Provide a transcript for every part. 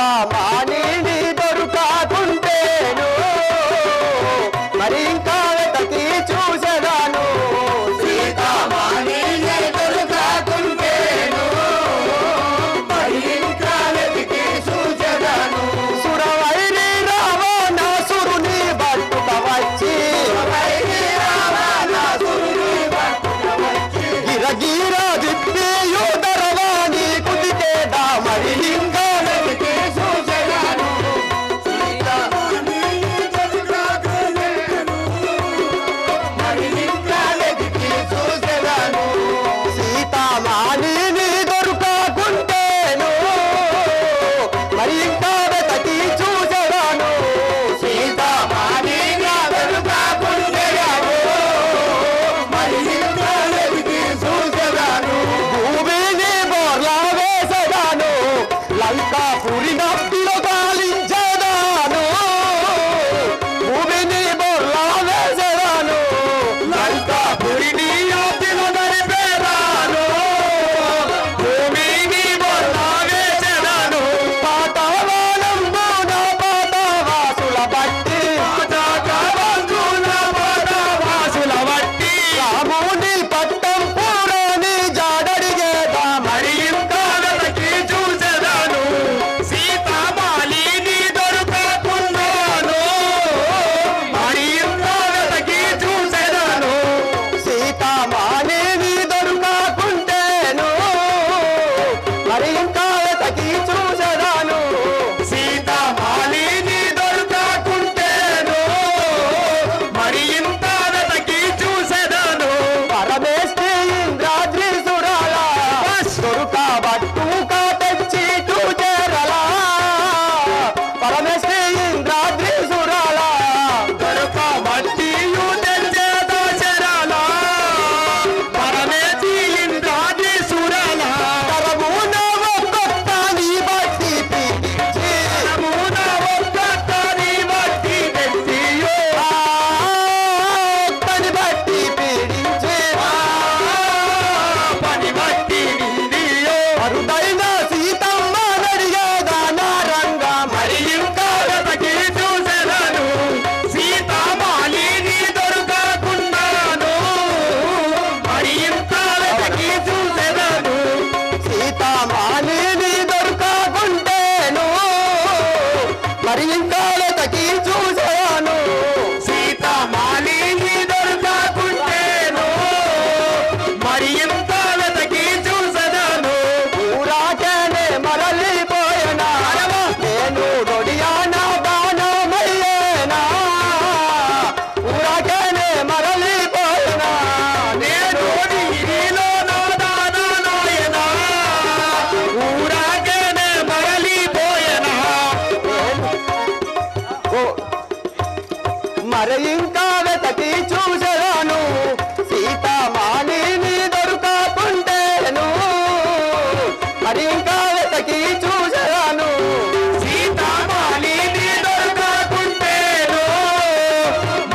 సీతామాని నీ దొరకకుంటేను మరి ఇంకా వెతకి చూసేదాను సీతామాని నీ దొరకకుంటేను మరి ఇంకా వెతకి చూసేదాను సురవైరి రావణాసురుని పట్టుక వచ్చి గిరగిర దిప్పి యుదరవాణి కుదికేదా మరి ఇంకా వెతకి చూసేదాను సీతామాని నీ దొరకకుంటేను మరి ఇంకా వెతకి చూసేదాను సీతామాని నీ దొరకకుంటేను మరి ఇంకా వెతకి చూసేదాను భూమిని బోర్లా వేసేదాను లంకాపురి నప్పిలో కాలించేదాను భూమిని బోర్లా వేసేదాను లంకాపురిని నప్పిలో నడిపేదాను భూమిని బోర్లా వేసేదాను పాతాళంబున పాతావాసుల బట్టి పాతావాసుల బట్టి రాముని పట్టం పూరాని జాడడిగేదా మరి ఇంకా వెతకి చూసేదాను సీతామాని నీ దొరకకున్నాను మరి ఇంకా వెతకి చూసేదాను సీతామాని నీ దొరకకుంటేను మరి ఇంకా వెతకి చూసేదాను సీతామాని నీ దొరకకుంటేను మరి ఇంత వెతకి చూసేదాను పరమేశ్వరి ఇంద్రాద్రి సురాల దొరకబట్టుక తెచ్చి చేరలా పరమేశ్వరి ఇంద్రాద్రి సురాల దొరకబట్టి తెచ్చేదో చెరాల పరమేశ్వరి ఇంద్రాద్రి సురాల కరమున ఒక్కొక్కని బట్టి పీడించి కరమున ఒక్కొక్కని బట్టి తెచ్చి ఒక్కని బట్టి పీడించి పని బట్టి నిందియో అరుదైన సీతమ్మ నడిగేదానా రంగా మరి ఇంకా వెతకి చూసేదాను సీతామాని నీ దొరకకున్నాను మరి ఇంకా వెతకి చూసేదాను సీతామాని నీ దొరకకుంటేను మరి ఇంకా వెతకి చూసేదాను సీతామాని నీ దొరకకుంటేను మరి ఇంత వెతకి చూసేదాను ఊరాకేనే మరలిపోయినా నేను నొడియానా దానమయ్యేనా ఊరాకేనే మరలిపోయినా నేను నీలో నా దాననాయనా ఊరాకేనే మరలిపోయినా మరి ఇంకా వెతకి చూసేదాను సీతామాని నీ దొరకకుంటేను మరి ఇంకా వెతకి చూసేదాను సీతామాని నీ దొరకకుంటేను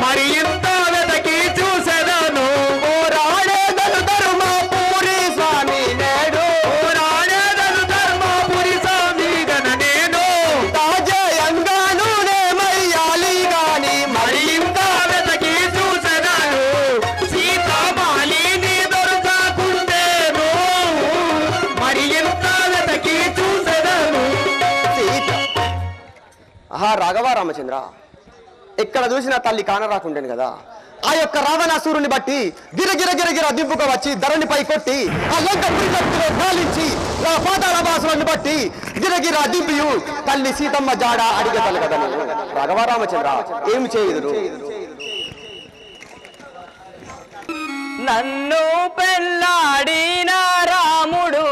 మరి ఇంత వెతకి చూసేదాను పోరాడేదను ధర్మపురి స్వామి నేడు పోరాడేదను ధర్మపురి స్వామి గన నేను తాజయంగాను నేమయ్యాలి గాని మరి ఇంకా వెతకి చూసేదాను సీతామాని నీ దొరకకుంటేను మరి ఇంత వెతకి చూసేదాను ఆహా రాఘవ రామచంద్ర ఎక్కడ చూసినా తల్లి కానరాకుండేను కదా ఆ యొక్క రావణాసురుని బట్టి గిరగిర గిరగిర దింపుక వచ్చి ధరణిపై కొట్టి ఆ లంకపురి నప్పిలో కాలించి ఆ పాతాళవాసులను బట్టి గిరగిర దింపియు తల్లి సీతమ్మ జాడ అడిగేతలు కదా నేను రాఘవ రామచంద్ర ఏమి చేయుదురు నన్ను పెళ్ళాడిన రాముడు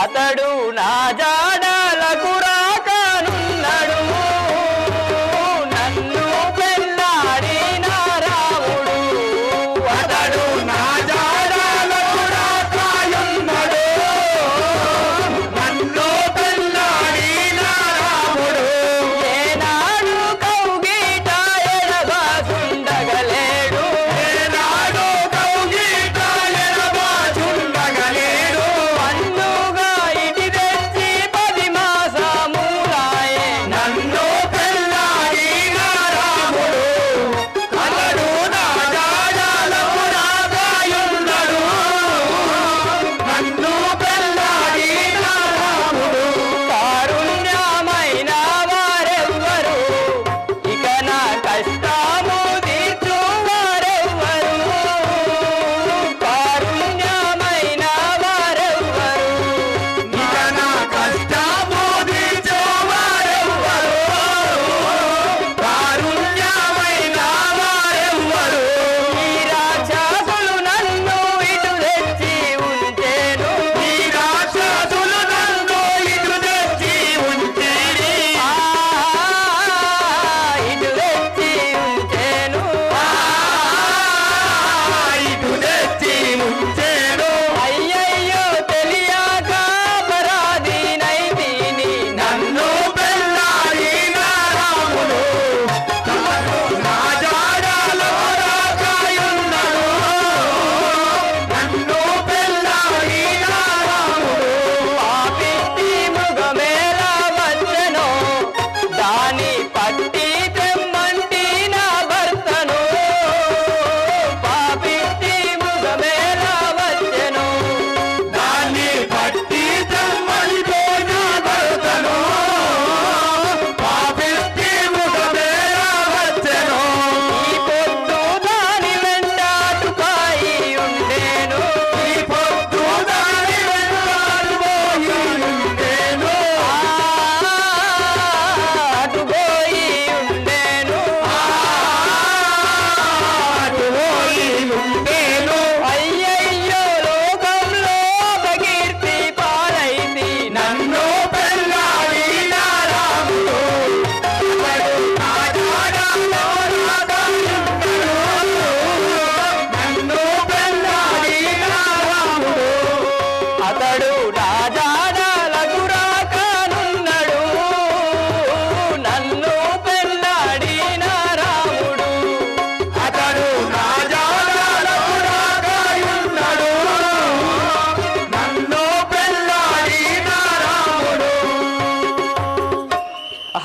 అతడు నా జాడలకు రాకనున్నాడు నన్ను పెళ్ళాడిన రాముడు అతడు నా జాడలకు రాకనున్నాడు నన్ను పెళ్ళాడిన రాముడు ఏనాడు కౌగిట ఎడబాసుండగలేడు ఏనాడు కౌగిట ఎడబాసుండగలేడు పండుగ ఇటు తెచ్చి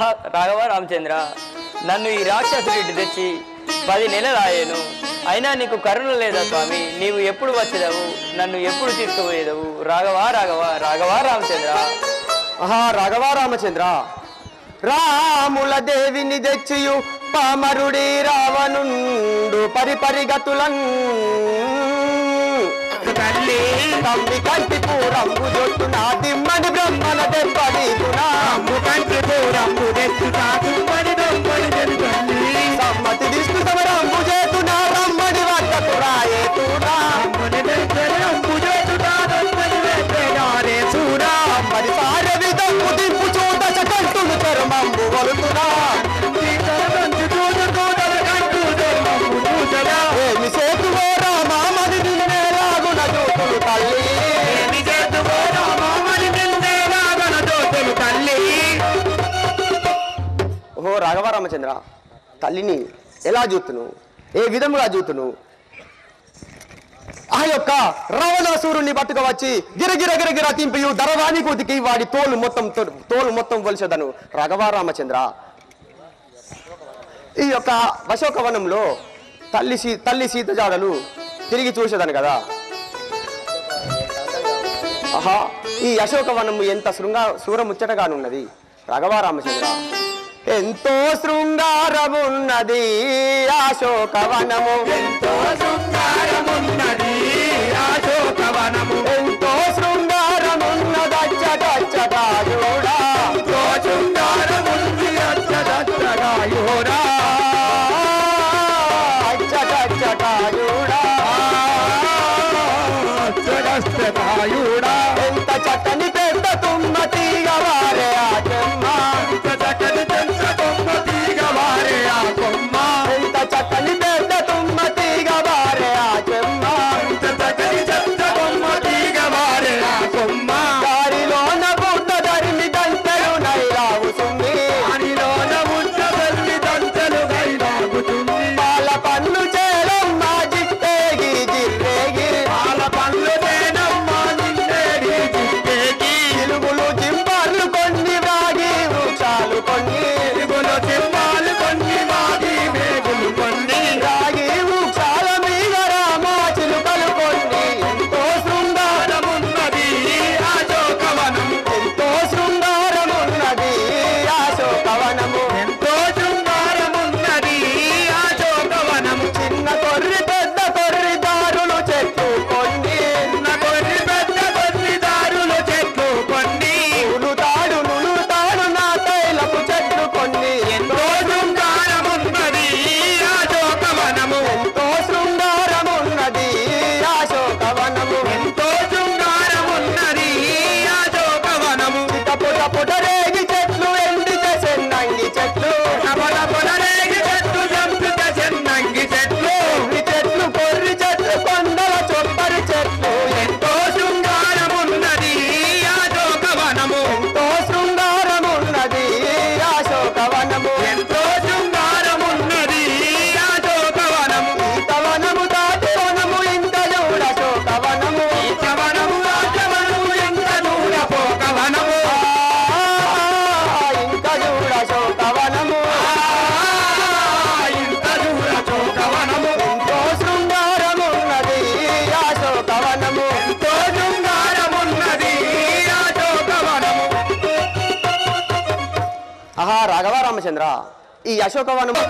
ఆహా రాఘవ రామచంద్ర, నన్ను ఈ రాక్షసుడి తెచ్చి 10 నెలలు ఆయను. అయినా నీకు కరుణ లేదా స్వామి? నీవు ఎప్పుడు వచ్చేదవు? నన్ను ఎప్పుడు తీసుకుపోయేదవు? రాఘవ రాఘవ రాఘవ రామచంద్ర. ఆహా రాఘవ రామచంద్ర, రాముల దేవిని తెచ్చియు పామరుడి రావణుండు పరిపరిగతులన్ తల్లి తమ్మి కంటి పూరంబు జొట్టున దిమ్మడి బ్రహ్మణ దెబ్బడీకునా కంటి పూరంబు తెచ్చుతా దిమ్మడి దొంగడి తల్లి సమ్మతి విష్ణు సమరంబు చేతున రమ్మడి వద్దకు రాయేతునా మరి సారె విధము దింపు చూదశ కంటును చర్మంబు వలుతునా ఏమి సేతువో రామా మరి నిన్నే లాగున జోతులు తల్లి ఓహో రాఘవ రామచంద్ర, తల్లిని ఎలా చూతును? ఏ విధముగా చూతును? ఆ యొక్క రావణాసురుణ్ణి పట్టుకు వచ్చి గిరగిర గిరగిర తింపియు దరవాణి కుదికి వాడి తోలు మొత్తం వలిసేదను రాఘవ రామచంద్ర. ఈ యొక్క అశోకవనంలో తల్లి సీత జాడలు తిరిగి చూసేదాను కదా. ఆహా, ఈ అశోకవనం ఎంత శూరముచ్చటగానున్నది రాఘవ రామచంద్ర. ఎంతో శృంగారమున్నది అశోకవనము, ఎంతో శృంగారమున్నది అశోకవనము, ఎంతో శృంగారమున్నదచ్చటచ్చటాయుడా, ఎంతో శృంగారముంది అచ్చటచ్చగాయురా, అచ్చటచ్చటాయుడా, అచ్చటచ్చగాయుడా. ఎంత చక్కని పెద్ద తుమ్మ తీగ వారే ఆ చెమ్మ, ఎంత చక్కని పెద్ద కొమ్మ తీగ వారే ఆ కొమ్మ, ఎంత చక్కని పెద్ద తుమ్మ తీగ వారే ఆ చెమ్మ, ఎంత చక్కని పెద్ద కొమ్మ తీగ వారే ఆ కొమ్మ. దారిలోన బుట్ట ధరిమి దంతలు నైరావు సుమ్మి, దానిలోన ఉన్న తల్లి దంతలు గైలాగుతుంది, పాల పన్ను చేరమ్మ జిట్టేగి జిర్రేగి, పాల పళ్ళు తేనమ్మా నిన్నేడి జిట్టేకి, ఇలుగులు జింబార్లు కొన్ని వ్రాగి వృక్షాలు కొన్ని, ఇరుగులు సింహాలు కొన్ని మాది మేగులు కొన్ని, రాగి వృక్షాల మీద రామా చిలుకలు కొన్ని. ఎంతో శృంగారమున్నది అశోకవనం, ఎంతో శృంగారమున్నది అశోకవనము, ఎంతో శృంగారమున్నది అశోకవనము. చిన్న కొర్రి పెద్ద కొర్రి దారులు చెట్టు కొన్ని, చిన్న కొన్ని పెద్ద కొన్ని దారులు చెట్లు కొన్ని, నులుతాడు నా తైలపు చెట్లు కొన్ని. ఎంతో శృంగారమున్నది అశోకవనము, ఎంతో శృంగారమున్నది అశోకవనము, ఎంతో శృంగారమున్నది అశోకవనము. పుటరేగి చెట్లు ఎండితే సెన్నంగి చెట్లు, పొల పొలరేగి చెట్లు చంపిత చెన్నంగి చెట్లు, కొర్రి చెట్లు కొండల చొప్పరి చెట్లు. ఎంతో శృంగారమున్నది అశోకవనము, ఎంతో శృంగారమున్నది అశోకవనము, ఎంతో శృంగారమున్నది అశోకవనము. ఈతవనము దాటి వనము ఇంత చూడ అశోకవనము, ఈతవనము రాజవనము ఎంత దూర పోకవనము, ఇంత చూడ అశోకవనము, ఇంత దూర చోకవనము. ఎంతో శృంగారమున్నది అశోకవనము. ఎంతో శృంగారమున్నది అశోకవనము. ఆహా రాఘవ రామచంద్ర, ఈ అశోకవనము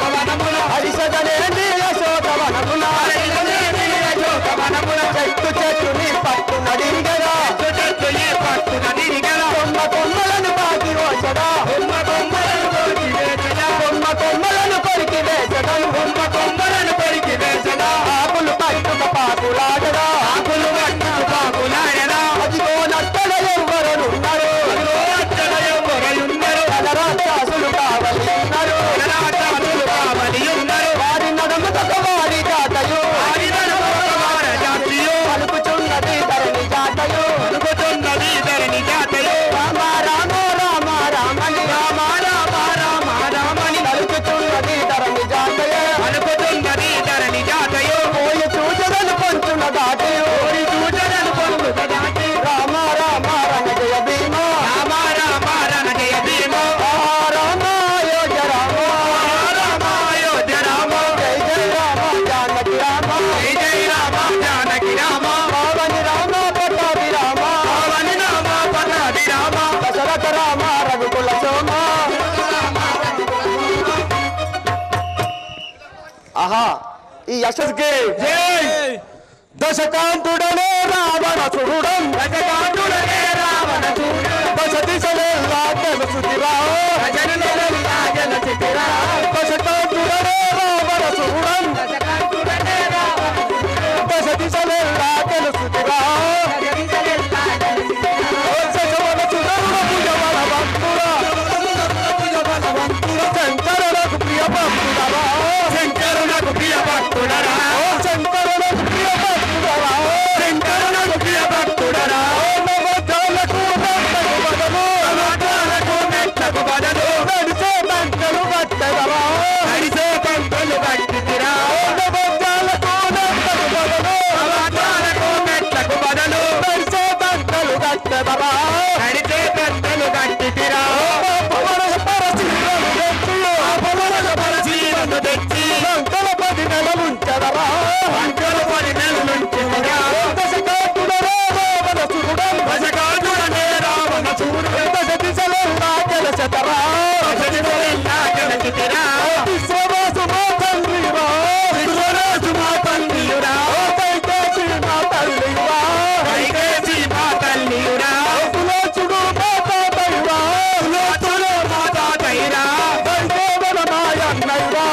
హరిసదనేది అశోకవనమున, అశోకవనమున చెట్టు చెట్టుని పట్టు నడిగదా, చెట్టు ఈ పట్టున తిరిగెను, కొమ్మ కొమ్మలను పాకి వచ్చదా, కొమ్మ కొమ్మలను కొరికి వేసెను, కొమ్మ కొమ్మలను కొరికి వేసదను, కొమ్మ కొమ్మలను కొరికి వేసెను, ఆకులు పట్టుక పాకులాడదా, ఆకులు పట్టుకు పాకులాడెను, అదిగో నట్టడ ఎవ్వరున్నారు, అదిగో అచ్చట ఎవ్వరున్నారు, రాక్షసులు కావలి ఉన్నారు, రాక్షసులు కావలి ఉన్నారు, వారి నడుముతక వారి జాతయు, వారి నడుమున వార జాతియు, పలుకుచున్నది ధరణి జాతయు, పలుకుతున్నది ధరణి జాతయు, రామ రామ రామ రామని ఆహా ఈ యశస్కి దశకాంతుడనే రావణసురుడం దశకాంతుడనే రావణసురుడం దశ దిశలెల్లా గెలుచుతిరా దశదిశలెల్లా గెలుచుతిరా దశకాంతుడనే రావణసురుడం దశకాంతుడనే రావణసురుడం దశ దిశలెల్లా గెలుచుతిరా దశదిశలెల్లా గెలుచుతిరా దశవనసురుడు భుజబల భక్తుడా శంకరులకు ప్రియ భక్తుడరా శంకరులకు ప్రియ భక్తుడరా శంకరులకు ప్రియ భక్తుడరా శంకరులకు ప్రియ భక్తుడరా నవజాలకు మెట్టకు బదలు నవజాలకు మెట్టకు బదలు నడిచే బంకలు కట్టెదరా నడిచే బంకలు కట్టిదిరా నవజాలకు మెట్టకు బదలు నవజాలకు మెట్టకు బదలు నడిచే బంకలు కట్టెదరా నడిచే బంకలు కట్టిదిరా తెచ్చి లంకల 10 నెలలుంచెదరా లంకల 10 నెలలుంచెదరా దశకాంతుడనే రావణసురుడం దశకాంతుడనే రావణసురుడం దశ దిశలెల్లా గెలచెదరా దశ దిశలెల్లా గెలచెదరా విశ్వవాసు మా తండ్రిరా విశ్వరాజు మా తండ్రియురా కైకేసి మా తల్లియురా కైకేసి మా తల్లియురా కులోచుడు మా తాతయురా కులోచుడు మా తాతయురా దండేవన మాయన్నయురా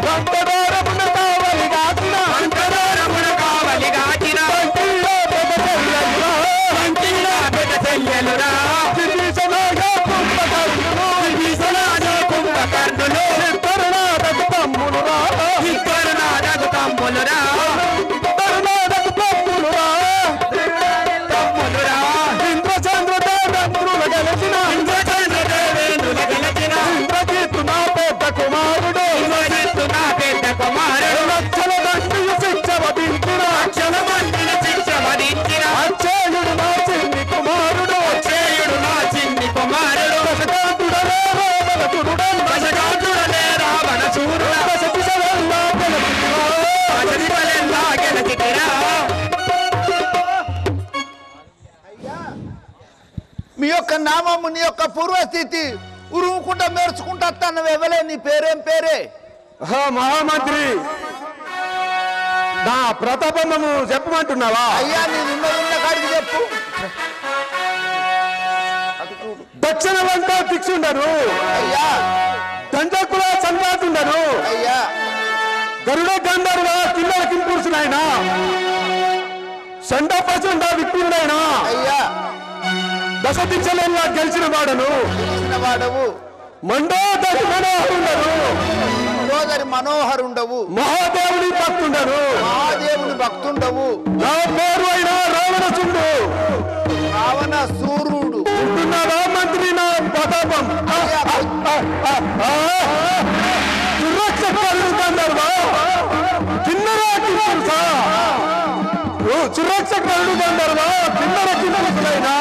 వంటదారమున కావలి గాచిన వంటిలో పెద్ద చెల్లెలురా విభీషణాయ కుంభకర్ణులు కరుణాదకు తమ్ములురా కరుణాదకు తమ్ములురా కరుణాదకు తమ్ములురా ఇంద్రచంద్రదేవేంద్రుల గెలిచిన ఇంద్రచంద్రదేవేంద్రుల గెలిచిన ఇంద్రజిత్తు నా పెద్ద కుమారుడు ఇంద్రజిత్తు నా పెద్ద కుమారుడు లక్షల మందిని శిక్ష వధించిన లక్షల మందిని శిక్ష వధించిన అక్షయుడు నా చిన్ని కుమారుడు అక్షయుడు నా చిన్ని కుమారుడు దశకాంతుడనే రావణసురుడం దశకాంతుడనే రావణసురుడు దశ దిశలెల్లా గెలచితిరా దశ దిశలెల్లా గెలచితిరా. మీ యొక్క నామము నీ యొక్క పూర్వస్థితి ఉరుముకుంటా మేర్చుకుంటా తనవు ఎవలే నీ పేరేం పేరే మహామంత్రి నా ప్రతాపము చెప్పమంటున్నావా అయ్యా నేను ఉన్న కాడికి చెప్పు దక్షిణ వంట దిక్షుండను అయ్యా దండకుల సంపాతుండను అయ్యా గరుడ గంధర్వ కిన్నెల కింపురుషులైన సండ ప్రచండ విప్రుడైన అయ్యా దశ దిశలెల్లా గెలిచిన వాడను తెలిసిన వాడవు మండోదరి మనోహరుండను సోదరి మనోహరుండవు మహాదేవుని భక్తుండను మహాదేవుని భక్తుండవు నా పేరు అయిన రావణసుండు రావణ సూర్యుడు ఉంటున్నావా మంత్రి నా ప్రతాపం సురక్షకులు గంధర్వా కిన్నెరా కింపురుషా సురక్షకులు గంధర్వా కిన్నెర కింపురుషులైనా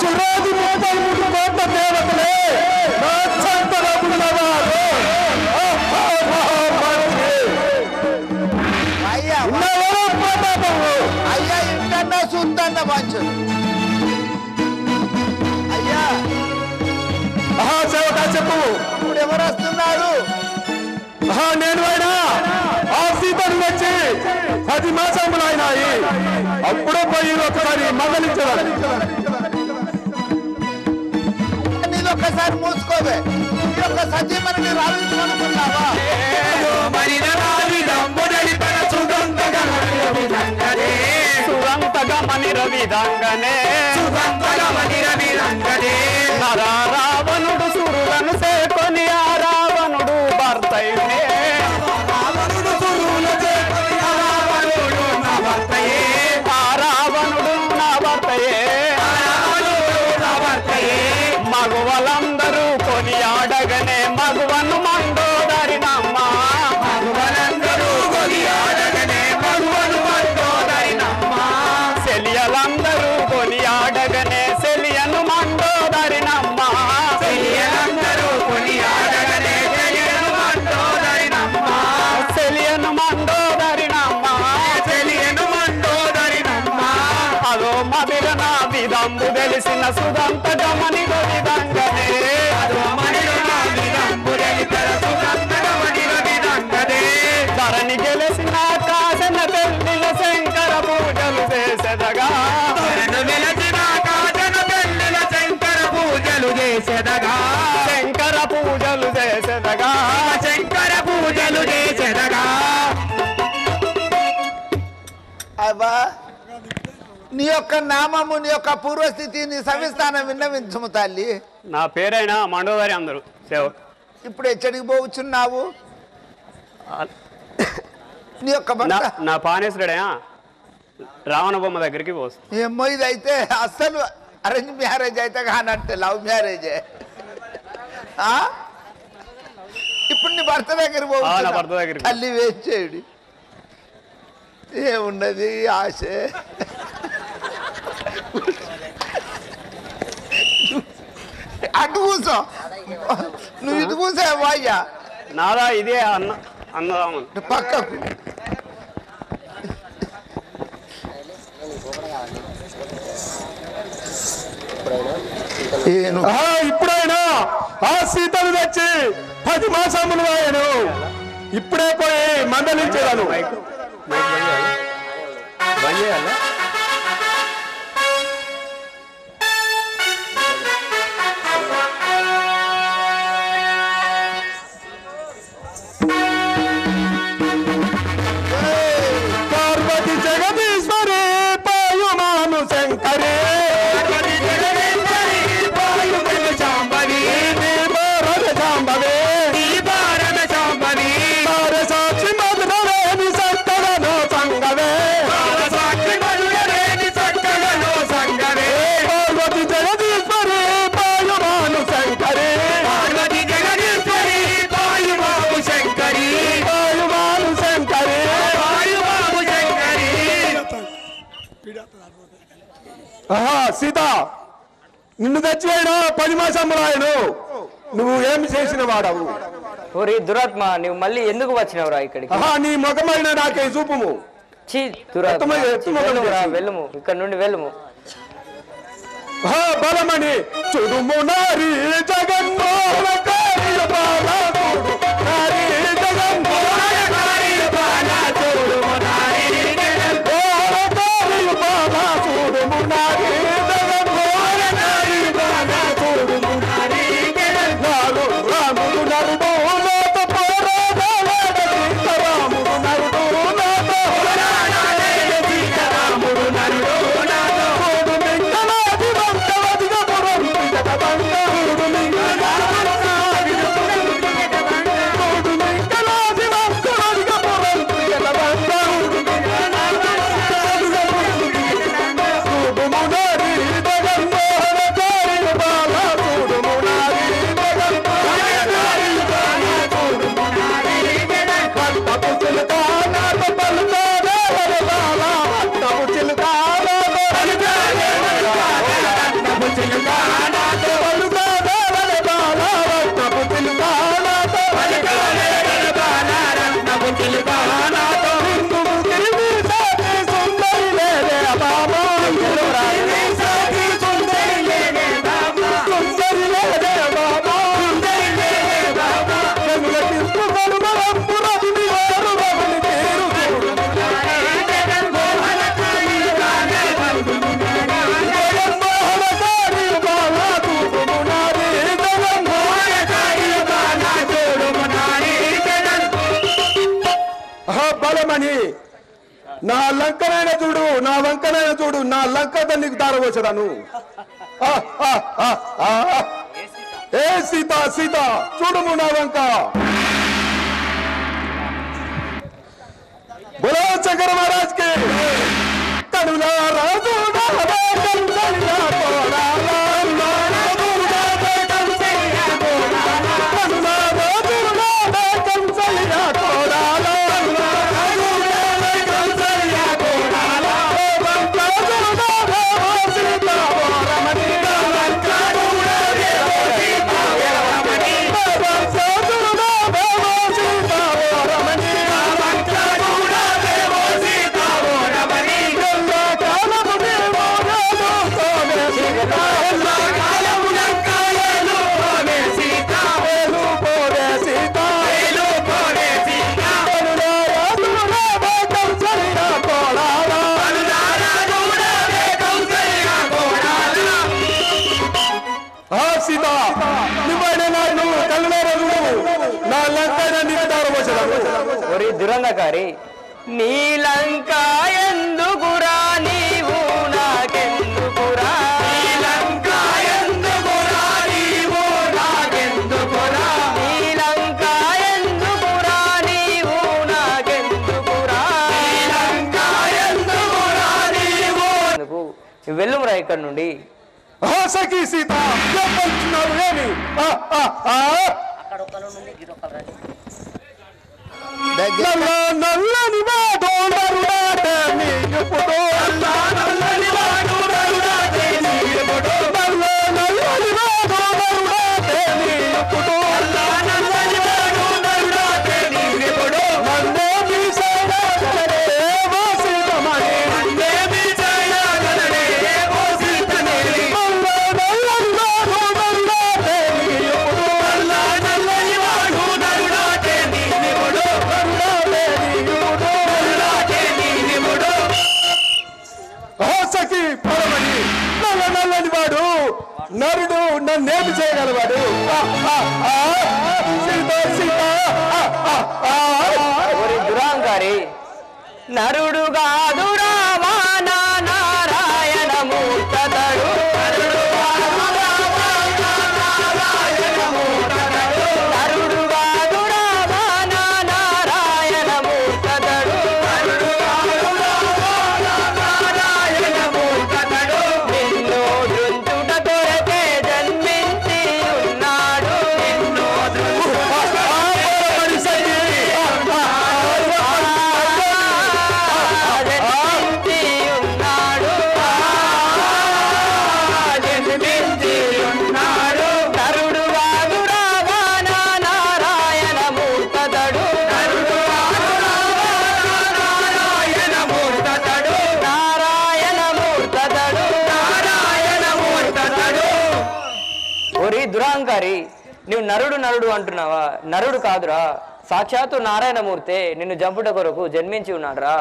చురాది 33 కోట్ల దేవతలే నా చంపరమున్నవారు అయ్యా ఉన్నవారు ప్రతాపము అయ్యా ఇంటన్నా చూద్దన్న వాంచను అయ్యా మహాసేవక చెప్పు ఇప్పుడు ఎవరు వస్తున్నారు నేను అయినా ఆ సీతను వచ్చి 10 మాసములు అయినాయి అప్పుడే పోయి ఒకసారి మందలించవాలి నీదొక్కసారి మూసుకోవే ఈ యొక్క సజీవని రావించుకున్నావా రావణుడు సురులను సేకొని ఆ రావణుడు భర్తయునే ఆ రావణుడు నా భర్తయే మగువలందరూ కొని ఆడగనే మగువను మండోదరినమ్మ సెలియలందరూ కొని ఆడగనే సెలియను మండోదరినమ్మ సెలియను మండోదరినమ్మ అదో మదిర నా విదంబు తెలిసిన సుదంత గమనిగో విధంగనే అదో మదిర నా విదంబు తెలిసిన సుదంత చేసేదగా శంకర పూజలు చేసేదగా శంకర పూజలు చేసేదగా అబ్బా నీ యొక్క నామము నీ యొక్క పూర్వస్థితిని సవిస్తానం విన్నవించుము తల్లి. నా పేరైనా మండోదరి అందరూ సేవ. ఇప్పుడు ఎచ్చడికి పోవచ్చున్నావు? నీ యొక్క నా పానేశ్వరుడయా రావణ బొమ్మ దగ్గరికి పోస్తా. ఏమో ఇది అయితే అస్సలు అరేంజ్ మ్యారేజ్ అయితే కానంటే లవ్ మ్యారేజే. ఇప్పుడు నీ భర్త దగ్గర నా భర్త దగ్గరికి తల్లి వేచేయుడి ఏమున్నది ఆశ. అటు కూర్చో, నువ్వు ఇటు కూర్చోవా అయ్యా? నాదా ఇదే అన్నదామని పక్కకు. ఇప్పుడైనా ఆ సీతను తెచ్చి 10 మాసములు వాయను. ఇప్పుడే పోయి మందలించేదాను. బంద్ చేయాలా? పార్వతి జగదీశ్వరి పాయుమాను శంకరే సాక్షి మధురవేణి సత్తగను సంగవే పార్వతి జగదీశ్వరి పాయుమాను శంకరే పాయుమాను శంకరే. సీత నిన్ను తెచ్చిపోయినా 10 మాసములు ఆయన. నువ్వు ఏమి చేసిన వాడవు? ఓరి దురాత్మ, నువ్వు మళ్ళీ ఎందుకు వచ్చినావురా ఇక్కడికి? నీ ముఖమైన నాకే చూపుము. చీ దురాత్మ, ఎత్తు ముఖం వెళ్ళుమురా, చేసి. వెళ్ళుము, ఇక్కడ నుండి వెళ్ళుము. బలమణి చుడుము నారీ జగన్మోహనకారి బాలకుడు నారీ జగన్మోహనకారి బాలకుడు నారీ జగన్మోహనకారి బాలకుడు నారీ జగన్మోహనకారి బాలకుడు నారీ జగన్నాడు రాముడు నరుడు లోత పోరాడాడు సీతారాముడు నరుడు లోత పోరాడాడు సీతారాముడు నరుడు నా లంకనైన చూడు, నా వంకనైన చూడు, నా లంక నీకు దారవచ్చదాను. ఏ సీత సీత చూడుము నా వంక. బోలో శంకర మహారాజ్ కి. కనులా రాజు సీత నువ్వైనా నాయను కళ్ళనేరదు నా లంకైనా నీకు దారవచ్చదు. ఒరి దురంధకారి, నీలంక ఎందుకురా నీవు నాకెందుకురా, నీలంక ఎందుకురా నీవు నాకెందుకురా, నీలంక ఎందుకురా నీవు నాకెందుకురా, నీలంక ఎందుకురా నీవు. వెళ్ళుమురా ఇక్కడి నుండి. సఖీ సీత చెప్పంటున్నావు ఏమి? నల్లని వాడు నరుడాటే నీ ఎప్పుడో, నల్లని వాడు నరుడాటే నీ ఎప్పుడో, నల్లని వాడు నరుడాటే నీ ఎప్పుడో, నల్లని వాడు నరుడాటే నీ ఎప్పుడో, నన్నే మీసైనాగలడే ఓ సీతమణి, నన్నే మీసైనాగలడే ఓ సీతమణి, నల్లని వాడు నరుడాటే నీ ఎప్పుడో, నల్లని వాడు నరుడాటే నీ ఎప్పుడో, సఖి పరమని నల్లని వాడు నరుడు నన్నేమి చేయగలవాడు. దురాంకారి, నరుడు కాదు రామా నారాయణ మూర్తడు, నరుడు కాదు రామా నారాయణ మూర్తడు, నరుడు కాదు రామా నారాయణ మూర్తడు, నరుడు కాదు రామా నారాయణ మూర్తడు, నిన్ను దృంచుట కొరకే జన్మించి ఉన్నాడు, నిన్ను దురాంకారి, నువ్వు నరుడు నరుడు అంటున్నావా? నరుడు కాదురా, సాక్షాత్తు నారాయణమూర్తే నిన్ను జంపుట కొరకు జన్మించి ఉన్నాడురా.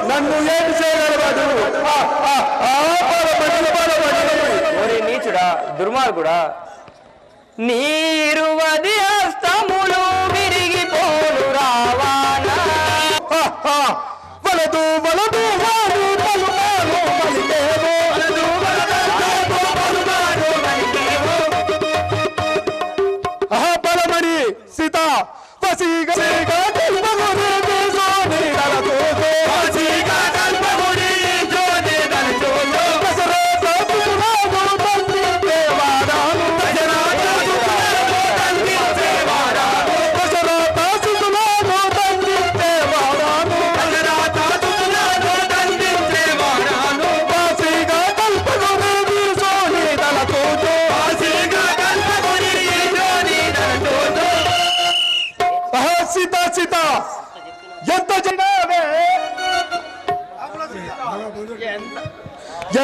నన్ను ఏమి చేయగలవాడు? నీచుడా, దుర్మార్గుడా, నీరువది హస్తములు విరిగిపోను రావాలా, వలదు వలదు వారు పలుమారు పలికేవో, వలదు వలదు పలుమారు పలికేవో. బలమణి సీత వసీగా సీత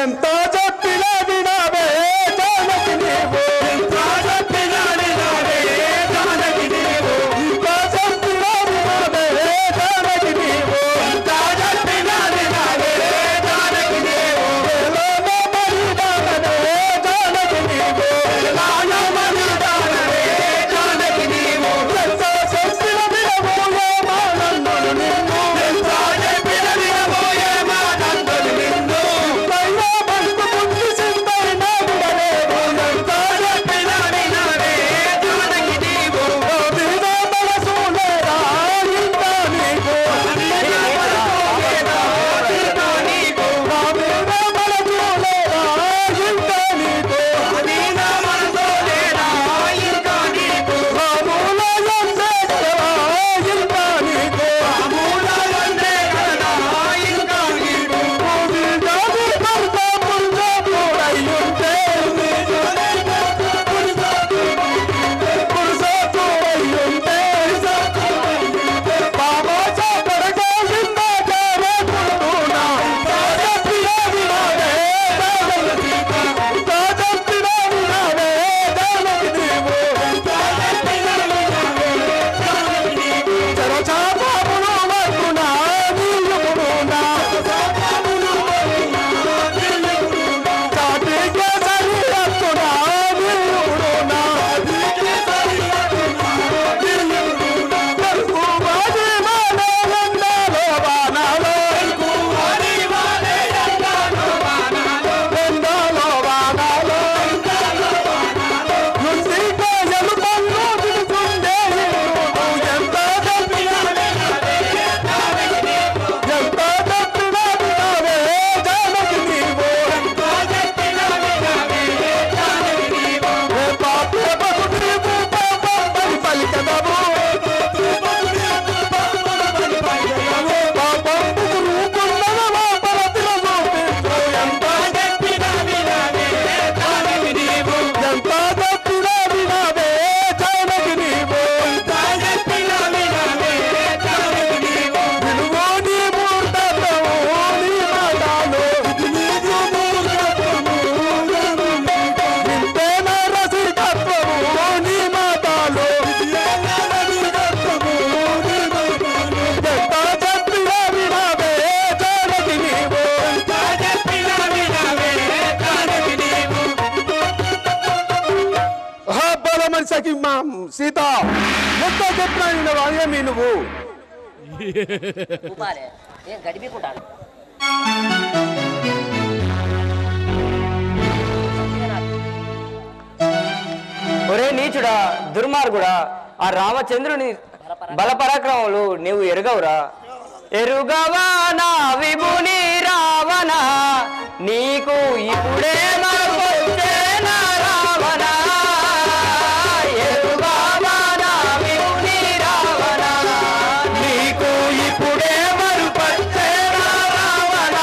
ఎంత ఎంత చెప్పినా వినావే జానకి నీవు, ఎంత చెప్పినా వినావే జానకి నీవు, ఎంత చెప్పినా వినావే జానకి నీవు, ఎంత చెప్పినా వినావే జానకి నీవు, ఎలానో మరిదానవే జానకి నీవు, ఎలానో మరిదానవే జానకి నీవు, ఎంత చెప్పిన వినబోయే మానందులు నిన్ను, ఎంత చెప్పిన వినబోయే మానందులు నిన్ను, పైన బతుకు పుట్టిసిన ఎంత చెప్పిన ఏమి నువ్వు గడిపికుంటాను ఒరే నీచుడా దుర్మార్గుడా ఆ రామచంద్రుని బలపరాక్రమములు నీవు ఎరుగవురా ఎరుగవా నా విభుని రావణ నీకు ఇప్పుడే మరొచ్చేనా రావణ ఎరుగవా నా విభుని రావణ నీకు ఇప్పుడే మరొచ్చేనా రావణ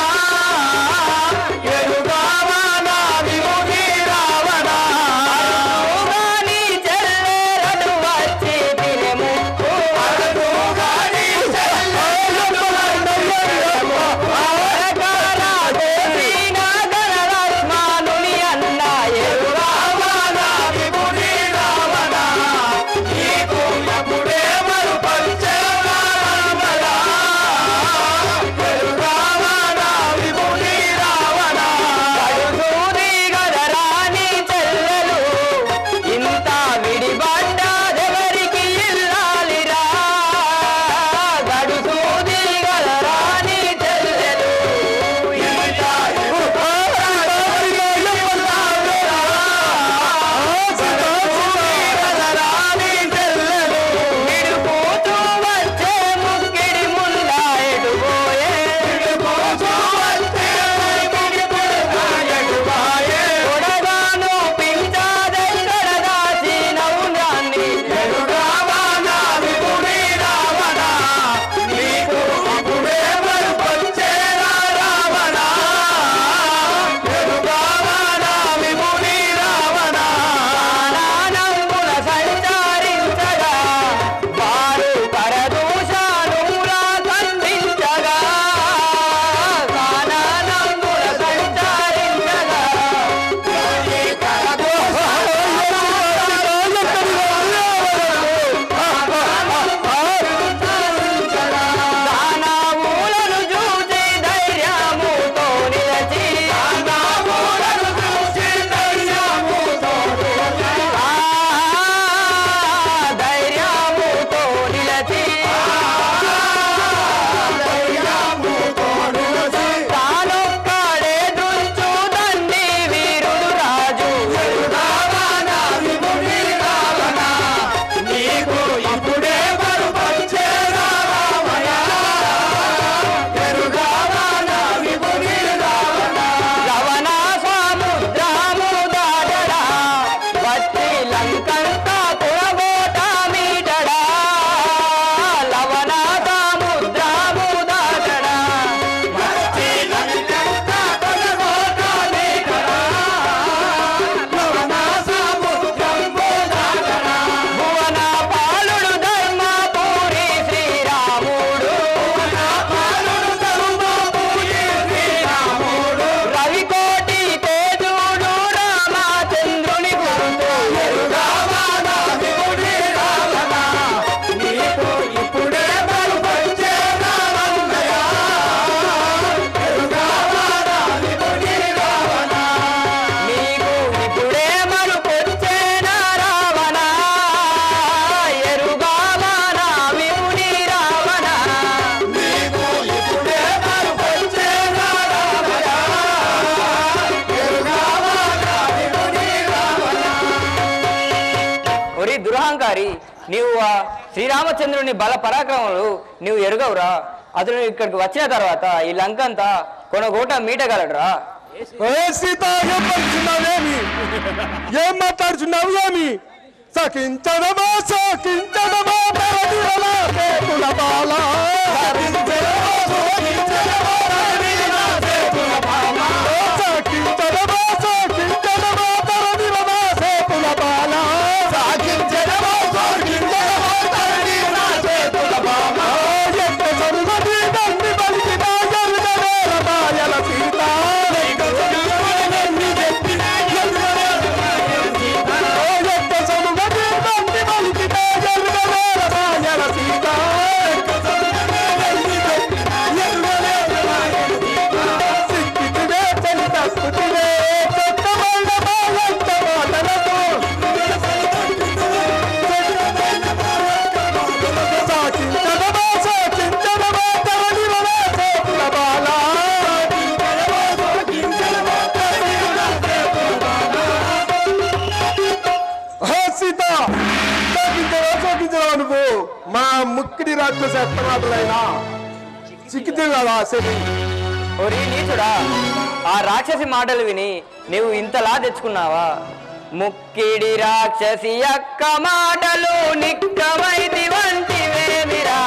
ఎరుగవా నా విభుని రావణ అరుగాని చెల్లెరడు వచ్చి తినెము అరుగాని చెల్లెరడు లక్ష్మణుని అన్న ఎరుగవా నా విభుని రావణ నీకు ఎప్పుడే మరుపరిచేనా రావణ ఎరుగవా నా విభుని రావణ కడుసూది గదరాని చెల్లెలు ఇంత విడిపడ్డాదెవరికి ఇల్లాలిరా గడుసూది గదరాని చెల్లెలు ఇంత విడిపోతూ వచ్చే ముక్కిడి ముల్ల ఎటుపోయే కొడగాను పించాదెక్కడ దాచినవు నాన్ని ఎరుగవా నా విభుని రావణ నీకు అప్పుడే మరుపొచ్చేనా రావణ ఎరుగవా నా విభుని రావణ నానంబున సంచారించగా వారు పరదూషణులా ఖండించగా కానానంబున సంచారించగా దానవులను చూసి ధైర్యముతో నిలచి ధైర్యముతో నిలచి తానొక్కడే దృంచుదండి వీరుడు రాజు నీకు ఇప్పుడే మరుపరిచేనా రావణ ఎరుగవా నా విభుని రావణ రవణ సముద్రము దాటడా వచ్చి లంకంతా కురబోట మీటడా లవణ సముద్రము దాటడా వచ్చి లంకంతా కురబోట మీటడా లవణ సముద్రము దాటడా భువన పాలుడు ధర్మపురి శ్రీరాముడు రవికోటి తేజుడు రామచంద్రుని గురుతు ఎరుగవా నా విభుని రావణ నీకు ఇప్పుడే మరుపొచ్చేనా రావణయ్య ఎరుగవా నా విభుని రావణ నీకు ఇప్పుడే మరుపొచ్చేనా రావణ ఎరుగవా నా విభుని రావణ నీకు ఇప్పుడే మరుపొచ్చేనా రావణ ఒరి దురహంకారి నీవు ఆ శ్రీరామచంద్రుని బల పరాక్రమములు నీవు ఎరుగవురా అతను ఇక్కడికి వచ్చిన తర్వాత ఈ లంకంతా కొనగోట మీటగలడురా సీత ఏం పడుచున్నావేమి ఏం మాట్లాడుచున్నావు ఏమి సకించడమా సకించడమా పరదిరలా చేతుల బాల సకించడమా సకించడమా పరదిరలా చేతుల బాల ఎంత సరుగది దండి బలికిన ఎరుగవేల మాయల సీత ఎంత సరుగది దండి బలికిన ఎరుగవేల మాయల సీత మా ముక్కిడి రాక్షస ఎత్తమాటలైనా చిక్కితే కదా శని. ఒరి నీచుడా, ఆ రాక్షసి మాటలు విని నీవు ఇంతలా తెచ్చుకున్నావా? ముక్కిడి రాక్షసి యొక్క మాటలు నిక్కమైతి వంటివేమిరా.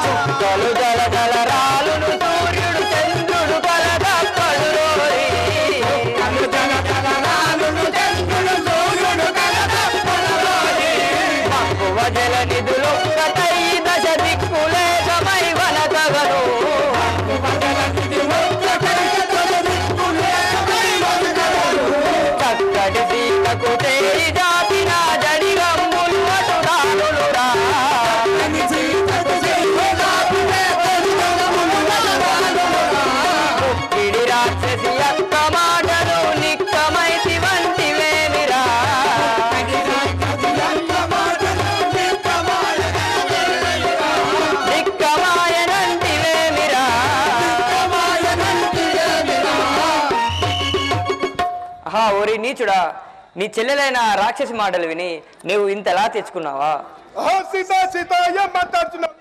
చుక్కలు జల జల రాలును సూర్యుడు చంద్రుడు కలదప్పడు రోరి. మక్కువ జల నిధులొక్కటై దశ దిక్కులేకమై వనతగను. చక్కటి సీతకు తేరి జాతిన జడిగమ్ములు అటురాలురా. ముక్కిడి రాక్షసి యొక్క మాటలు నిక్కమైతి వంటివేమిరా. నిక్కమాయనంటివేమిరా. ఆహా ఓరి నీచుడా, నీ చెల్లెలైన రాక్షసి మాటలు విని నీవు ఇంతలా తెచ్చుకున్నావా? సీత సీత ఏం మాట్లాడుతున్నావు?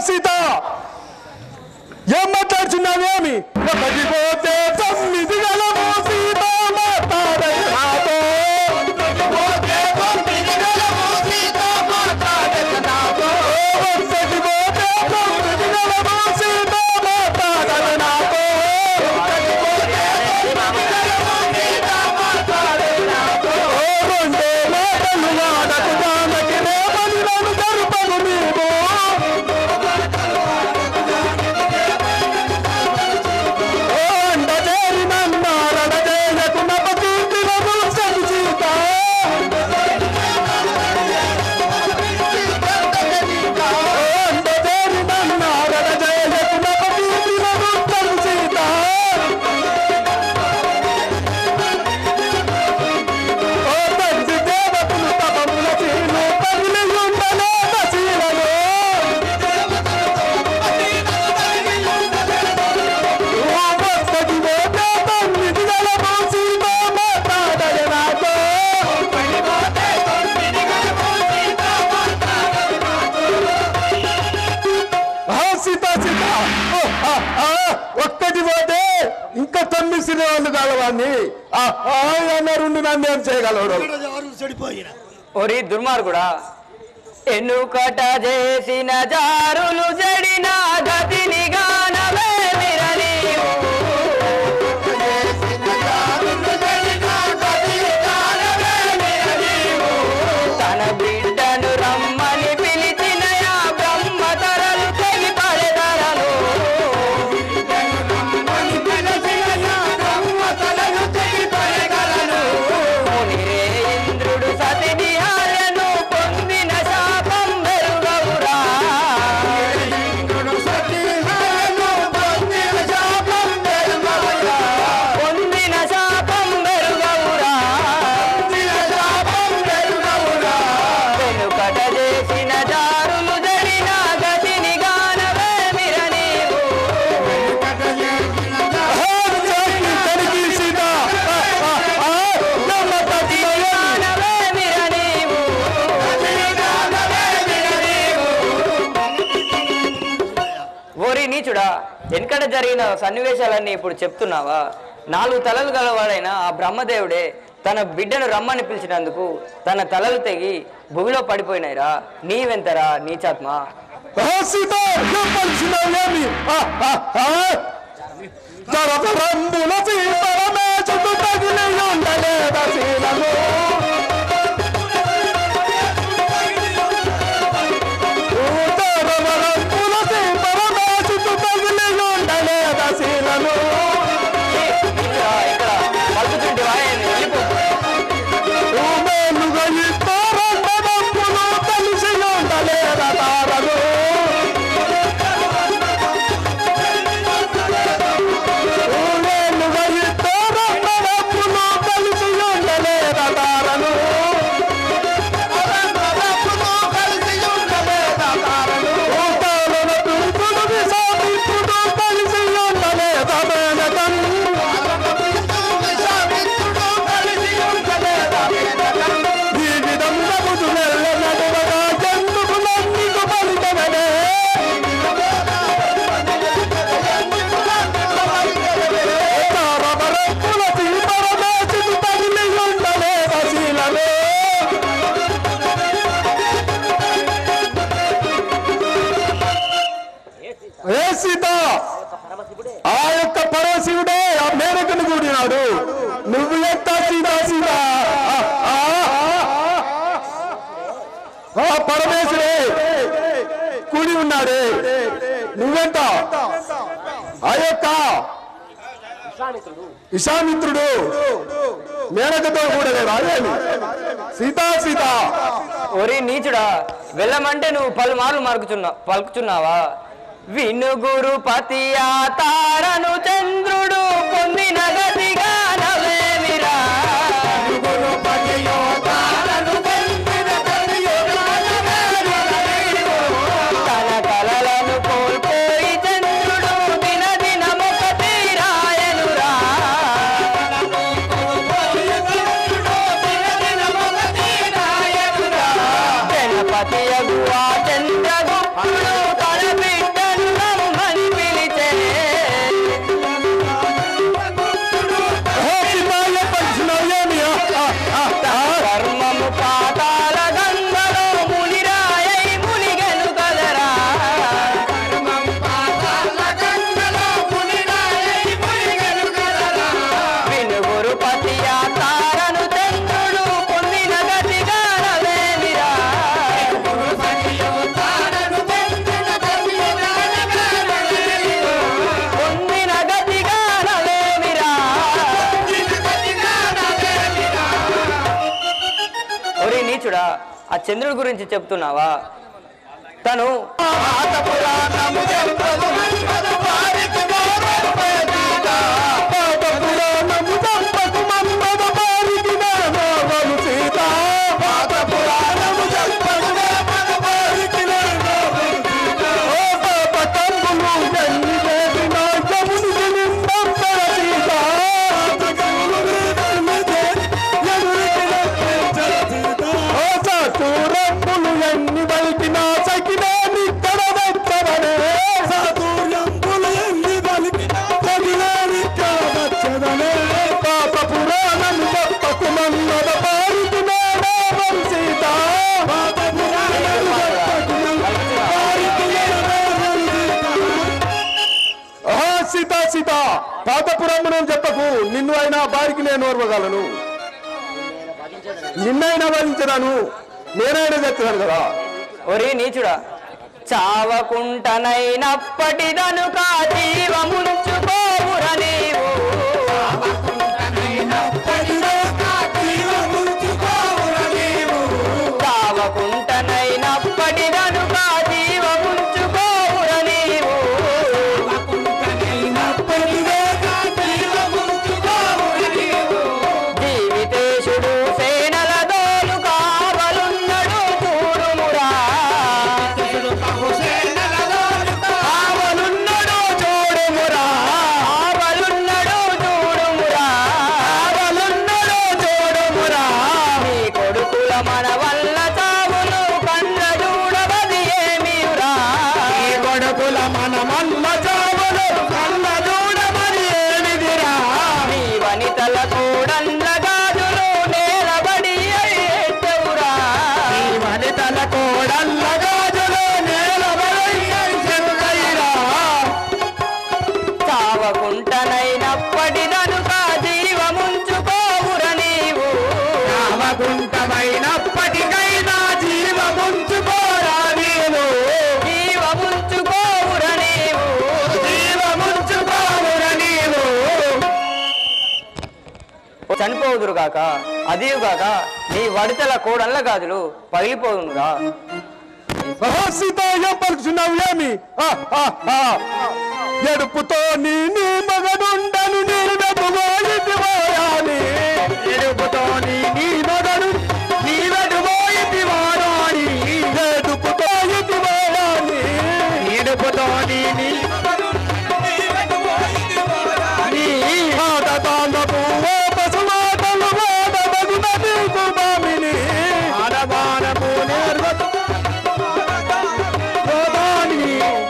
సీత ఏం మాట్లాడుతున్నావేమి? ఒకటి పోతే 9 గలము సీత మాట్లాడే నాతో. ఒకటి పోతే 9 గలము సీత మాట్లాడే నాతో. ఒకటి పోతే 9 గలము సీత మాట్లాడే నాతో. ఒకటి పోతే 9 గలము సీత మాట్లాడే నాతో. రెండే మాటలు నాడకు దానకి రేపని నన్ను జరుపను నీవు. ఒక్కటి పోతే ఇంకా 9 సినిమాలు కాలవాన్ని అన్నారు. నన్ను ఏం చేయగలడు? ఒరి దుర్మార్గుడా, ఎన్నుకట చేసిన జారులు జడిన గతిని గానవేమిర నీవు. తన బిడ్డను రమ్మని పిలిచిన యా బ్రహ్మ తరలు తెగి పడెదరను. మునిరే ఇంద్రుడు సతిని హార్యను పొందిన శాపం మెరుగవురా. పొందిన శాపం మెరుగవురా. వెనుకట చేసిన జారులు జరిన గతిని గానవేమిర నీవు. గానవేమిర నీవు. ఓరి నీచుడా, వెనకట జరిగిన సన్నివేశాలన్నీ ఇప్పుడు చెప్తున్నావా? 4 తలలు గలవాడైన ఆ బ్రహ్మదేవుడే తన బిడ్డను రమ్మని పిలిచినందుకు తన తలలు తెగి భూమిలో పడిపోయినాయిరా. నీవెంతరా నీచాత్మ? సీత ఏం పలిచినావేమి? తరతరంబుల సీతరమే చుట్టూ తగిలి ఉండలేదా శీలము. తరతరంబుల సీతరమే చుట్టూ తగిలి ఉండలేదా శీలము. ఇక్కడ పలుకుతుంటే వాయని వెళ్ళిపో. మేలుగా ఇద్దరంబులు కలిసి ఉండలేదా తారలు. మేలుగా ఇద్దరంబులు కలిసి ఉండలేదా తారలు. ఆ యొక్క పరమశివుడే ఆ మేనకను కూడినాడు. నువ్వు ఎంత సీతా సీతా ఆ పరమేశ్వరే కూడి ఉన్నాడే. నువ్వెంత ఆ యొక్క విశ్వామిత్రుడు మేనకతో కూడలేదు అదేమి సీతా సీతా. ఒరి నీచుడా, వెళ్ళమంటే నువ్వు పలుమార్లు పలుకుచున్నావా? వినుగురు పతి ఆ తారను చంద్రుడు పొందిన గతిగా నవేమిరా. తన కలలను కోల్పోయి చంద్రుడు దిన దినముక తీరాయనురా. గణపతి అగువా చంద్రగుప్తుడు తన బిడ్డను రమ్మని పిలిచే. కర్మము పాతాల గంగలో మునిరాయై మునిగెను కదరా. వినుగురు పతి ఆ తారను చంద్రుడు పొందిన గతిగా నవేమిరా. పొందిన గతిగా నవేమిరా. ఒరే నీచుడా, ఆ చంద్రుడి గురించి చెప్తున్నావా? తను సీతా సీతా పాతపురమును చెప్పకు. నిన్ను అయినా బారికి నేను ఓర్వగలను. నిన్నైనా వధించడాను, నేనైనా చెప్తున్నాను కదా. ఒరే నీచుడా, చావకుంటనైనప్పటిదను కా జీవముంచుకోవుర నీవు. చావకుంటనైనప్పటిదను కా జీవముంచుకోవుర నీవు. జీవితేశుడు సేనల దోలు కావలున్నడు చూడుమురా. ఆవలున్నడు చూడుమురా. ఆవలున్నడు చూడుమురా. ఆవలున్నడు చూడుమురా. నీ కొడుకుల మన వల్ల చావును కళ్ళ చూడవది ఏమిరా. ఈ కొడుకుల మన మల్ల చావులు కళ్ళ చూడమని ఏమిదిరా. నీ వనితల కూడండ్ల గాజులు నేలబడి అయ్యేటవురా. ఈ వనితల కోడళ్ళ గాజులు నేలబడయ్యరా. చావకుంటనైనప్పటిదను కా జీవముంచుకోవుర నీవు. కామకుంటమైనప్పటికైనా జీవముంచుకోరా నీవు. జీవముంచుకోవుర నీవు. జీవముంచుకోవుర నీవు. చనిపోదురుగాక, అదియుగాక నీ వడితల కోడళ్ళ గాజులు పగిలిపోదునుగా. సీత ఏం పలుకుతున్నావు ఏమి? ఎడుపుతో నీ మగనుండను నీవెటుపోయితివాయాని. ఎడుపుతో నీ మగను నీవెటుపోయితివాయాని. ఎడుపుతో ఇతివాయాని. ఎడుపుతో నీ ఆడదానపు ఓ పశువాటలు వాడబగున నీకు బామిని. ఆడదానపు నేర్వత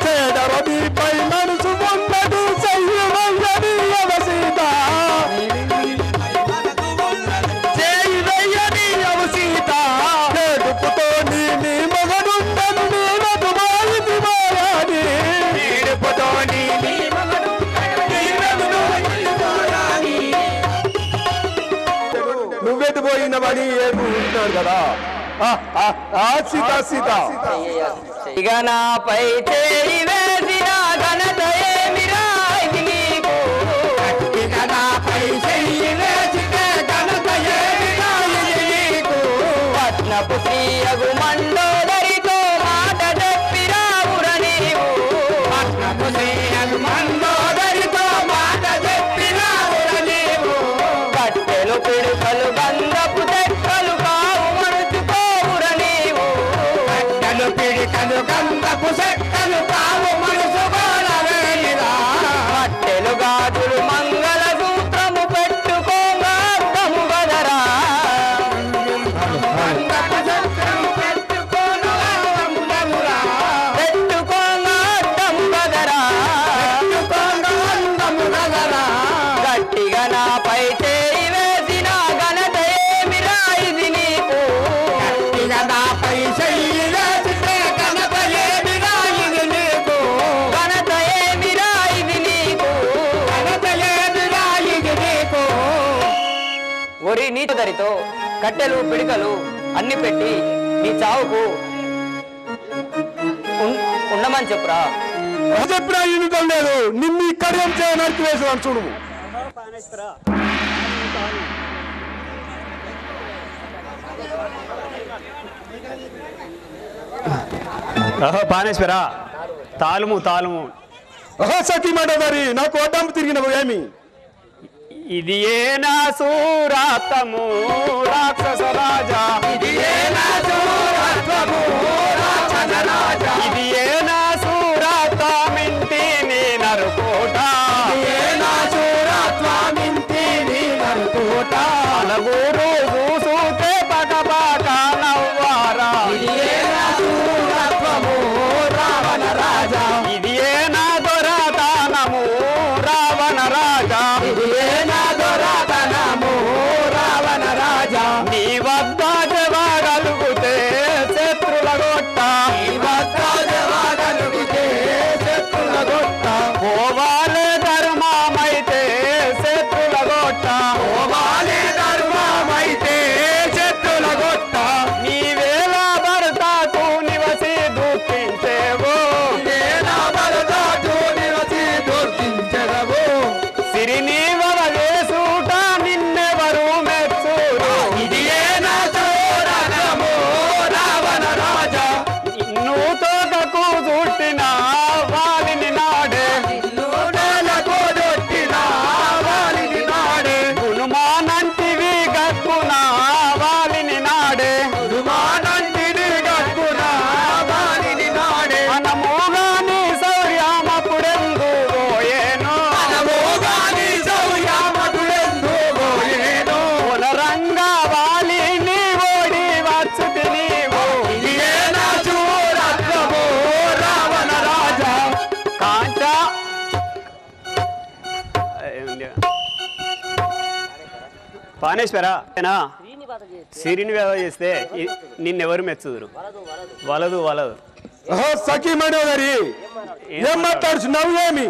చేదరదిపై మనసు ఉన్నదు సయ్యు ఉన్నాడు కదా సీత సీత ఇక నాపై చేయి వేసిన ఘనత ఏమిరా ఇది నీకు ఇక నాపై చెయ్యి వేసిన ఘనత ఏమిరా ఇది నీకు పట్నపు శ్రీయగు మండోదరితో మాట చెప్పిరావుర నీవు పట్నపు శ్రీయగు మండోదరితో మాట చెప్పిరావుర నీవు కట్టెలు పిడుకలు గంధపు చెక్కలు కావు మరుచుకోవుర నీవు కట్టెలు పిడికలు గంధపు చెక్కలు కావు మనసుకోలవేలిరా కట్టెలు గాజులు మంగళ సూత్రము పెట్టుకోగా అర్థము గదరా గంధపు చెక్కలు పెట్టుకోను అందమురా పెట్టుకోగా అర్థము గదరా అందము కదరా గట్టిగా నాపై చేయి వేసిన ఘనత ఏమిరా ఇది నీకు ఇక నాపై చెయ్యి వేసిన ఘనత ఏమిరా ఇది నీకు ఘనత ఏమిరా ఇది నీకు ఘనత ఏమిరా ఇది నీకు ఒరి నీతదరితో కట్టెలు పిడికలు అన్ని పెట్టి నీ చావుకు ఉండమని చెప్పురా చెప్పినా ఈయనతో లేదు నిన్ను ఇక్కడ ఏం చేయడానికి వేసాను చూడు బానేశ్వరా తాళము తాళము సఖీ మండోదరి నాకు అడ్డంపు తిరిగినవు ఏమి ఇది ఏనా సూరాతము రాక్షస రాజా ఇది ఏనా సూరత్వము రాక్షస రాజా ఇది ఏనా సూరాతమింటి నీ నరుకోట ఏనా సూరత్వమింటి నీ నరుకోట నలుగురు చూసుకే పటపాట నవ్వారా ఇది ఏనా సూరత్వము రావణ రాజా ఇది ఏనా దొరతానము రావణ రాజా ఇది ఏనా దొరతనము రావణ రాజా నీ వద్ద జవాగలుగుతే శత్రుల గొట్ట ఈ వస్త్రాజవాగలుగితే శత్రుల గొట్ట పోవాలే ధర్మమైతే శత్రుల గొట్ట ఓవాలి ధర్మమైతే శత్రుల గొట్ట నీవేళ భర్తకు నివసి దుఃఖించేవో ఏనా బలదాటు నివసి దుర్గించరవు సిరినీవల వేసుట నిన్నెవరు మెచ్చురు ఇది ఏనా చూడగము రావణ రాజా నువ్వు తోటకు చుట్టిన వాలిని నాడే నేలకు దొట్టిన వాలిని నాడే గుణమానంటివి గక్కున వాలిని నాడే రుమానంటిని గట్టున వాలిని నాడే మనముగాని శౌర్యమపుడెందు పోయేను మనమోగాని సౌర్యామకుడెందు పోయేను పునరంగా వాలిని ఓడి వచ్చుతి నీవు ఇది ఏనా చూడగము రావణ రాజా కాంచ పానేశ్వరా సిరిని వేద చేస్తే నిన్నెవరు మెచ్చుదురు వలదు వలదు సఖీ మండోదరి ఏం మాట్లాడుచున్నావు ఏమి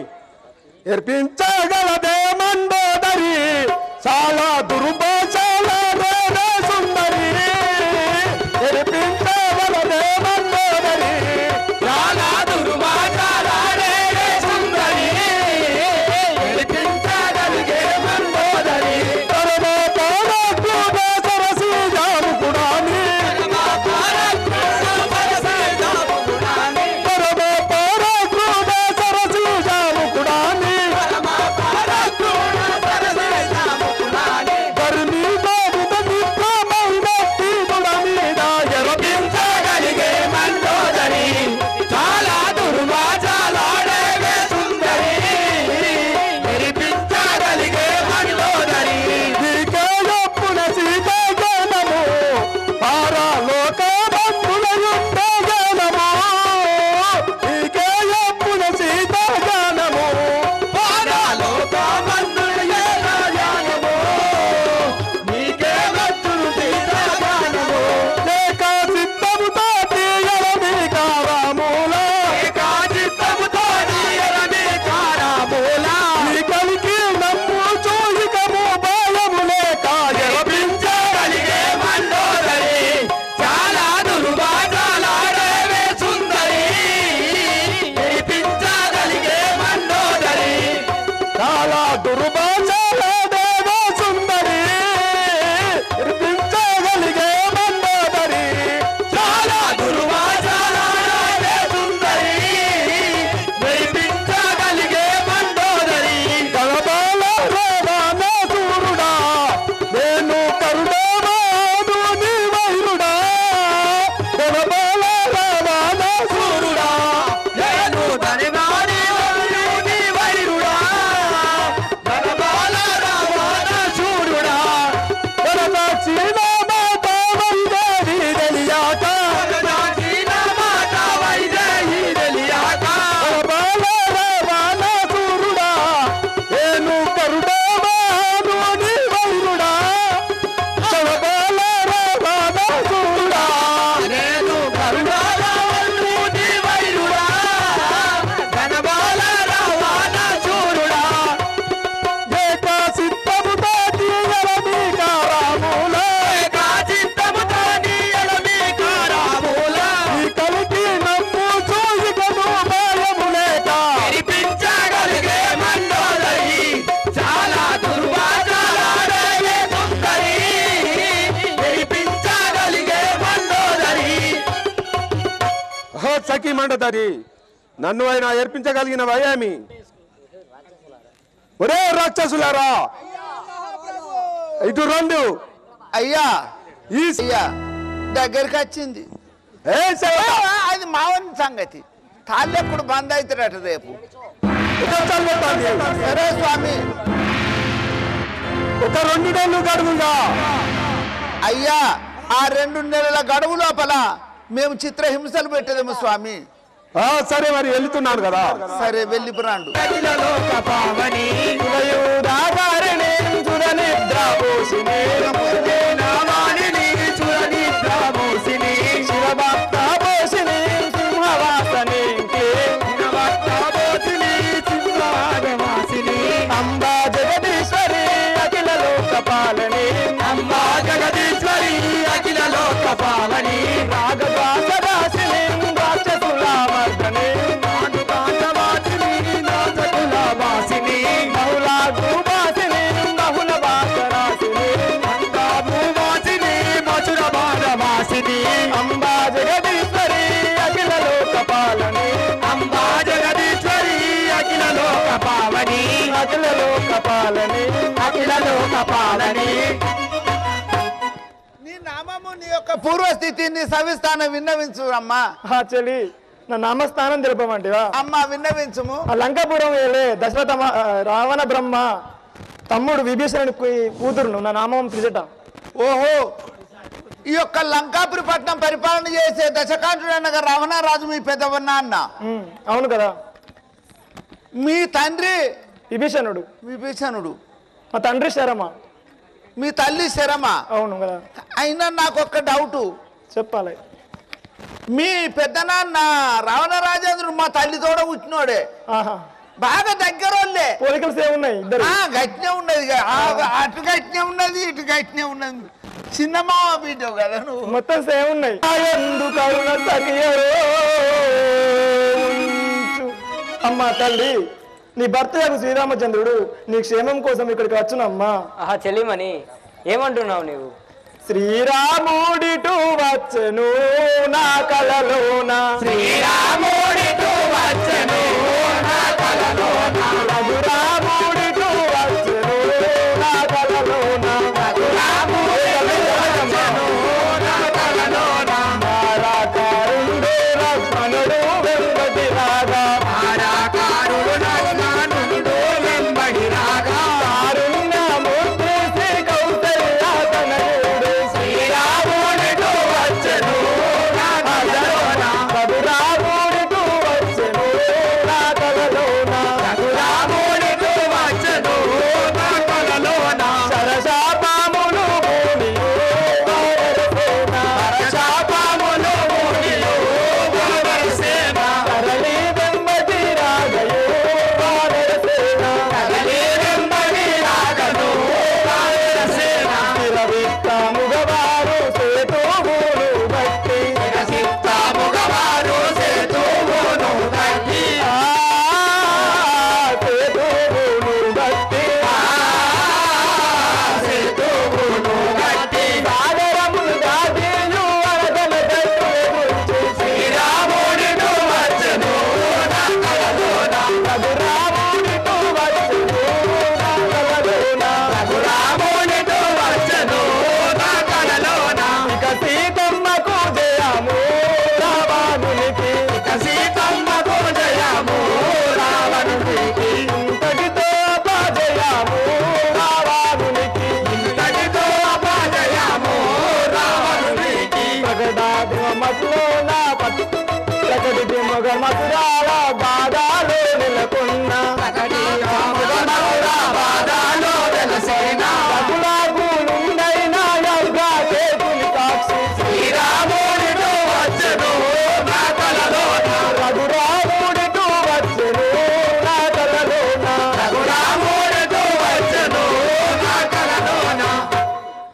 ఎర్పించగలదే మండోదరి చాలా దుర్భాషల సుందరి ఎర్పించగలదే మండోదరి చాలా దుర్భాషల సుందరి ఎర్పించగలిగే మండోదరి సరసి జాము కుడాని గర్మీ సఖీ మండతారి నన్ను ఆయన ఏర్పించగలిగిన వయామి. ఒరే రాక్షసులారా ఇటు రెండు. అయ్యా ఈ అయ్యా దగ్గరికి వచ్చింది. అది మావని సంగతి. తాళ్ళెప్పుడు బంద్ అవుతారట రేపు. సరే స్వామి. ఒక 2 నెలలు గడువుగా. అయ్యా ఆ 2 నెలల గడువు లోపల మేము చిత్రహింసలు పెట్టలేము స్వామి. సరే మరి వెళ్తున్నాను కదా. సరే వెళ్ళిపోరాండు. అంబా జగదీశ్వరి అఖిల లోకపాలని, అంబా జగదీశ్వరి అఖిల లోకపాలని, రాగదాసదాసిని రాక్షసుల మర్దనే, నాటుకాంతవాసిని నాటకుల వాసిని, బహుళ భూవాసిని బహుళ వాసరాసిని, అంతా భూవాసిని మధుర భారవాసిని, అంబా జగదీశ్వరి అఖిల లోకపాలని, అంబా జగదీశ్వరి అఖిల లోకపాలని, అఖిల లోకపాలని, అఖిల లోకపాలని. నీ నామము నీ యొక్క పూర్వస్థితిని సవిస్తానం విన్నవించు అమ్మా. చెల్లి నా నామస్థానం తెలుపమంటివా? అమ్మా విన్నవించుము. లంకాపురం వెళ్ళే దశరథ రావణ బ్రహ్మ తమ్ముడు విభీషణుడి కూతురును నా నామం త్రిజట. ఓహో, ఈ యొక్క లంకాపురి పట్నం పరిపాలన చేసే దశకాంఠుడనగా రావణరాజు మీ పెద్దవన్న అన్న. అవును కదా. మీ తండ్రి విభీషణుడు. విభీషణుడు. మా తండ్రి శరమ. మీ తల్లి శరమ. అవును కదా. అయినా నాకు ఒక్క డౌటు చెప్పాలి. మీ పెద్దనాన్న రావణరాజేంద్రుడు మా తల్లి తోడ పుట్టినోడే. బాగా దగ్గరోళ్ళే. పోలికలు సేమ్ ఉన్నాయి ఇద్దరు. గట్టినే ఉన్నది. అటు గట్టినే ఉన్నది, ఇటు గట్టినే ఉన్నది. చిన్నమావ బిడ్డ కదా నువ్వు. మొత్తం సేమ్ ఉన్నాయి. అమ్మా తల్లి, నీ భర్త యొక్క శ్రీరామచంద్రుడు నీ క్షేమం కోసం ఇక్కడికి వచ్చునమ్మా. చెల్లిమని ఏమంటున్నావు నీవు? శ్రీరాముడిటు వచ్చను నా కలలోన, శ్రీరాముడిటు వచ్చను నా కలలోన, రఘురాముడిటు వచ్చను నా కలలోన, రఘురాముడిటు వచ్చను నా కలలోన, మారాకారుడు లక్ష్మణుడు వెంబడి రాగా, మారాకారుడు లక్ష్మణుడు వెంబడి రాగా, కారుణ్యమూర్తి శ్రీ కౌసల్య తనయుడు శ్రీరాముడిటు వచ్చను నా కలలోన, రఘురాముడిటు వచ్చను నా కలలోన, రఘురాముడిటు వచ్చను నా కలలోన, సరసాపాములు భూమియు వారసేన, సరసాపాములు భూమియు వారసేన, తరలి వెంబడి రాగయు వారసేన, తరలి వెంబడి రాగను వారసేన, తిరవిత్తముగవారు సేతువులు బట్టి, తిరసిత్తముగవారు సేతువులు బట్టి, సేతువులు బట్టి, సేతువులు బట్టి, సాగరములు దాటియు అరగల గట్టు గురించి, శ్రీరాముడిటు వచ్చను నా కలలోన, రఘురాముడిటు వచ్చను నా కలలోన, రఘురాముడిటు వచ్చను నా కలలోన, ఇక సీతమ్మకు జయము రావణునికి, ఇక సీతమ్మకు జయము రావణునికి, ఇంతటితో అపజయము రావణునికి, ఇంతటితో అపజయము రావణునికి, ప్రకటాది మతులోన ప్రకటికి మగ మతురాల బాధాలో నెలకొన్న, బాధాలో వెలసేన, రఘులాగులుండైన యజ్ఞా చేతులి సాక్షి, శ్రీరాముడిటు వచ్చను నా కలలోన, రఘురాముడిటు వచ్చను నా కలలోన, రఘురాముడిటు వచ్చను నా కలలోన.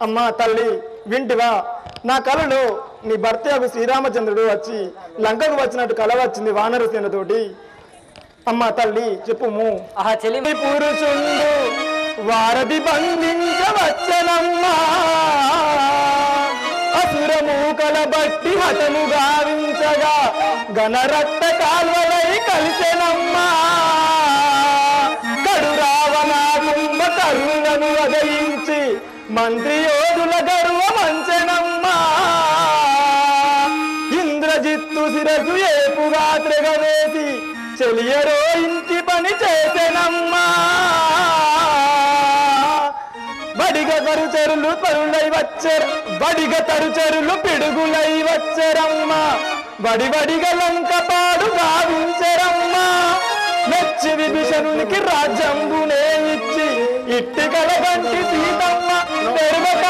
అమ్మా తల్లి వింటివా? నా కలలో నీ భర్త యొక్క శ్రీరామచంద్రుడు వచ్చి లంకకు వచ్చినట్టు కల వచ్చింది వానరసేనతోటి. అమ్మా తల్లి చెప్పుము. చెల్లి పురుషుండు వారధి బంధించవచ్చనమ్మా, అసురమూకల బట్టి హతము గావించగా ఘనరక్త కాల్వలై కలిసెనమ్మా కడు రావణ కుంభ కరుణను అదయించి మంత్రి యోధుల గర్వమంచెనమ్మా ఇంద్రజిత్తు శిరసు ఏపుగా త్రెగవేసి చెలియరో ఇంటి పని చేసెనమ్మా బడిగ తరుచరులు పరులై వచ్చారు బడిగ తరుచరులు పిడుగులై వచ్చరమ్మా బడిబడిగ లంకపాడు గావించరమ్మా మెచ్చి విభీషణునికి రాజ్యంబునే ఇచ్చి ఇట్టి కలగంటి సీతమ్మ పెరుగక